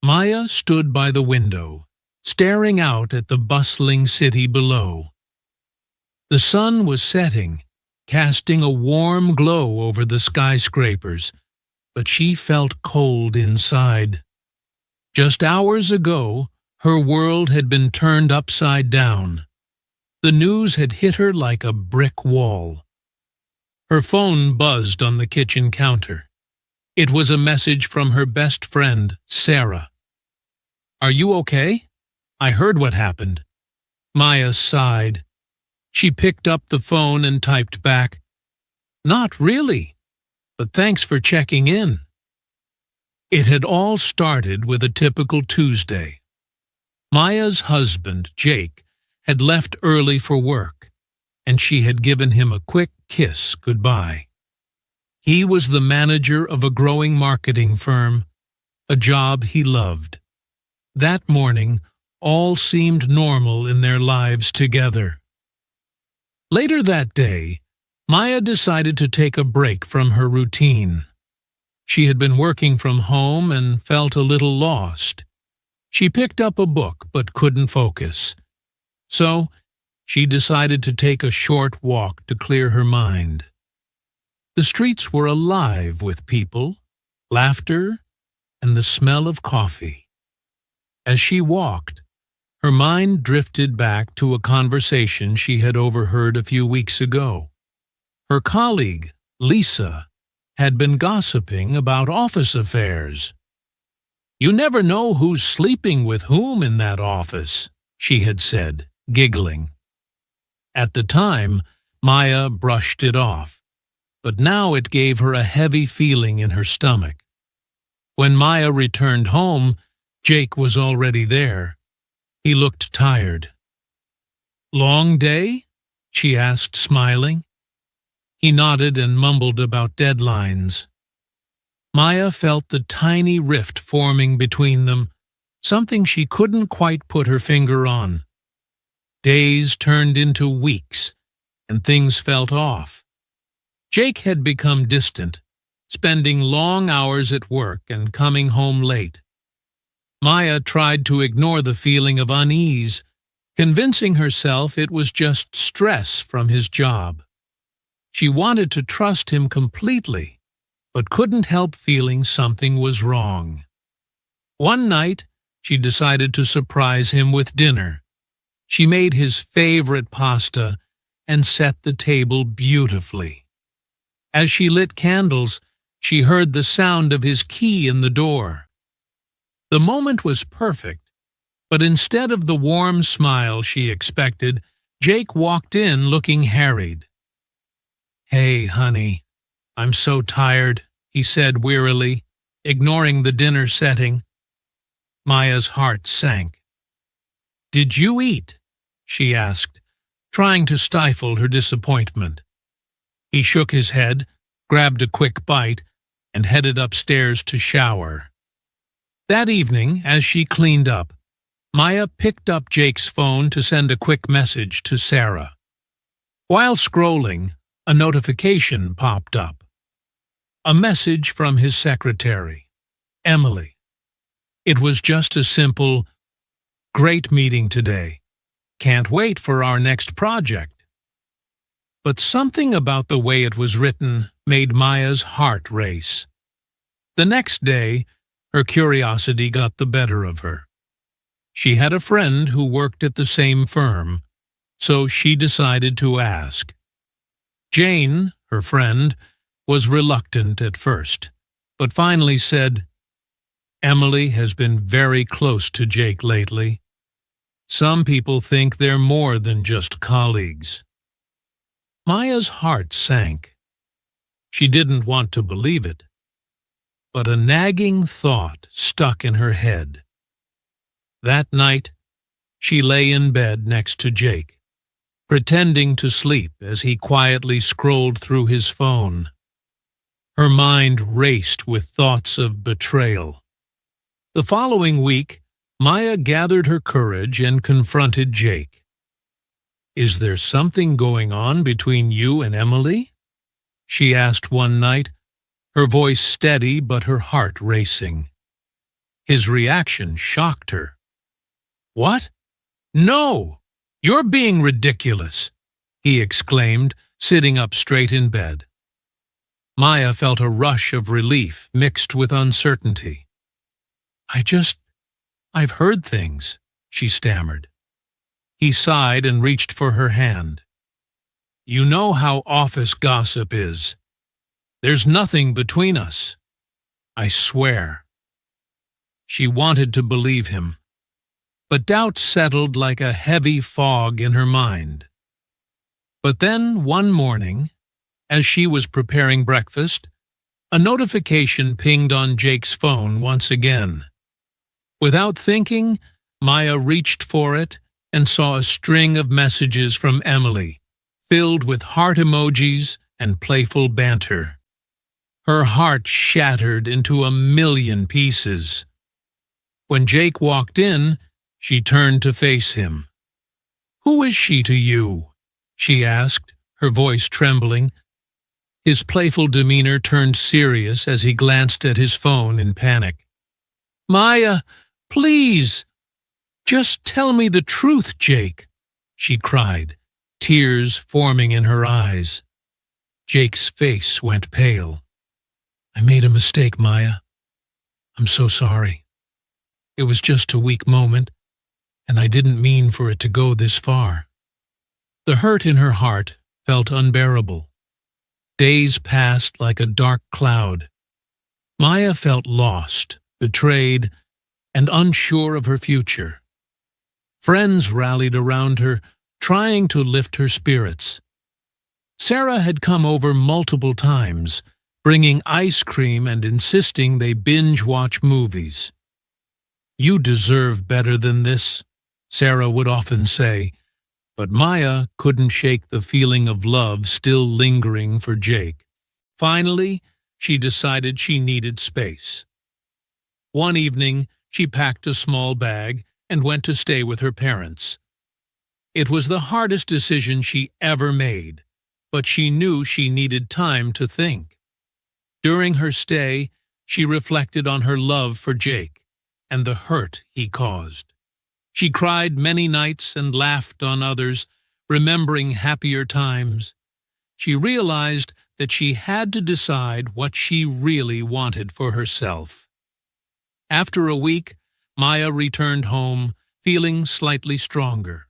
Maya stood by the window, staring out at the bustling city below. The sun was setting, casting a warm glow over the skyscrapers, but she felt cold inside. Just hours ago, her world had been turned upside down. The news had hit her like a brick wall. Her phone buzzed on the kitchen counter. It was a message from her best friend, Sarah. "Are you okay? I heard what happened." Maya sighed. She picked up the phone and typed back, "Not really, but thanks for checking in." It had all started with a typical Tuesday. Maya's husband, Jake, had left early for work, and she had given him a quick kiss goodbye. He was the manager of a growing marketing firm, a job he loved. That morning, all seemed normal in their lives together. Later that day, Maya decided to take a break from her routine. She had been working from home and felt a little lost. She picked up a book but couldn't focus. So, she decided to take a short walk to clear her mind. The streets were alive with people, laughter, and the smell of coffee. As she walked, her mind drifted back to a conversation she had overheard a few weeks ago. Her colleague, Lisa, had been gossiping about office affairs. "You never know who's sleeping with whom in that office," she had said, giggling. At the time, Maya brushed it off, but now it gave her a heavy feeling in her stomach. When Maya returned home, Jake was already there. He looked tired. "Long day?" she asked, smiling. He nodded and mumbled about deadlines. Maya felt the tiny rift forming between them, something she couldn't quite put her finger on. Days turned into weeks, and things felt off. Jake had become distant, spending long hours at work and coming home late. Maya tried to ignore the feeling of unease, convincing herself it was just stress from his job. She wanted to trust him completely, but couldn't help feeling something was wrong. One night, she decided to surprise him with dinner. She made his favorite pasta and set the table beautifully. As she lit candles, she heard the sound of his key in the door. The moment was perfect, but instead of the warm smile she expected, Jake walked in looking harried. "Hey, honey, I'm so tired," he said wearily, ignoring the dinner setting. Maya's heart sank. "Did you eat?" she asked, trying to stifle her disappointment. He shook his head, grabbed a quick bite, and headed upstairs to shower. That evening, as she cleaned up, Maya picked up Jake's phone to send a quick message to Sarah. While scrolling, a notification popped up. A message from his secretary, Emily. It was just a simple, "Great meeting today. Can't wait for our next project." But something about the way it was written made Maya's heart race. The next day, her curiosity got the better of her. She had a friend who worked at the same firm, so she decided to ask. Jane, her friend, was reluctant at first, but finally said, "Emily has been very close to Jake lately. Some people think they're more than just colleagues." Maya's heart sank. She didn't want to believe it, but a nagging thought stuck in her head. That night, she lay in bed next to Jake, pretending to sleep as he quietly scrolled through his phone. Her mind raced with thoughts of betrayal. The following week, Maya gathered her courage and confronted Jake. "Is there something going on between you and Emily?" she asked one night, her voice steady but her heart racing. His reaction shocked her. "What? No! You're being ridiculous!" he exclaimed, sitting up straight in bed. Maya felt a rush of relief mixed with uncertainty. I've heard things," she stammered. He sighed and reached for her hand. "You know how office gossip is. There's nothing between us. I swear." She wanted to believe him, but doubt settled like a heavy fog in her mind. But then, one morning, as she was preparing breakfast, a notification pinged on Jake's phone once again. Without thinking, Maya reached for it and saw a string of messages from Emily, filled with heart emojis and playful banter. Her heart shattered into a million pieces. When Jake walked in, she turned to face him. "Who is she to you?" she asked, her voice trembling. His playful demeanor turned serious as he glanced at his phone in panic. "Maya, please, just tell me the truth, Jake," she cried, tears forming in her eyes. Jake's face went pale. "I made a mistake, Maya. I'm so sorry. It was just a weak moment, and I didn't mean for it to go this far." The hurt in her heart felt unbearable. Days passed like a dark cloud. Maya felt lost, betrayed, and unsure of her future. Friends rallied around her, trying to lift her spirits. Sarah had come over multiple times, bringing ice cream and insisting they binge-watch movies. "You deserve better than this," Sarah would often say, but Maya couldn't shake the feeling of love still lingering for Jake. Finally, she decided she needed space. One evening, she packed a small bag and went to stay with her parents. It was the hardest decision she ever made, but she knew she needed time to think. During her stay, she reflected on her love for Jake and the hurt he caused. She cried many nights and laughed on others, remembering happier times. She realized that she had to decide what she really wanted for herself. After a week, Maya returned home, feeling slightly stronger.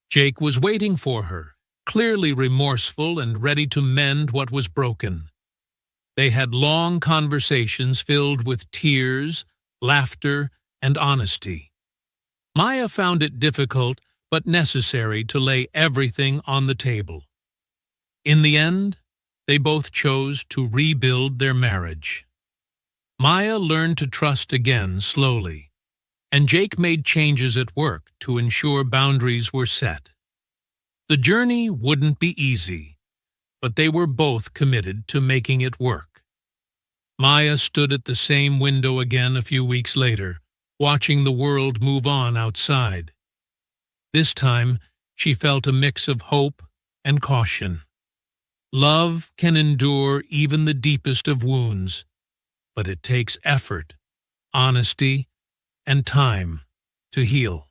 Jake was waiting for her, clearly remorseful and ready to mend what was broken. They had long conversations filled with tears, laughter, and honesty. Maya found it difficult but necessary to lay everything on the table. In the end, they both chose to rebuild their marriage. Maya learned to trust again slowly, and Jake made changes at work to ensure boundaries were set. The journey wouldn't be easy, but they were both committed to making it work. Maya stood at the same window again a few weeks later, watching the world move on outside. This time, she felt a mix of hope and caution. Love can endure even the deepest of wounds, but it takes effort, honesty, and time to heal.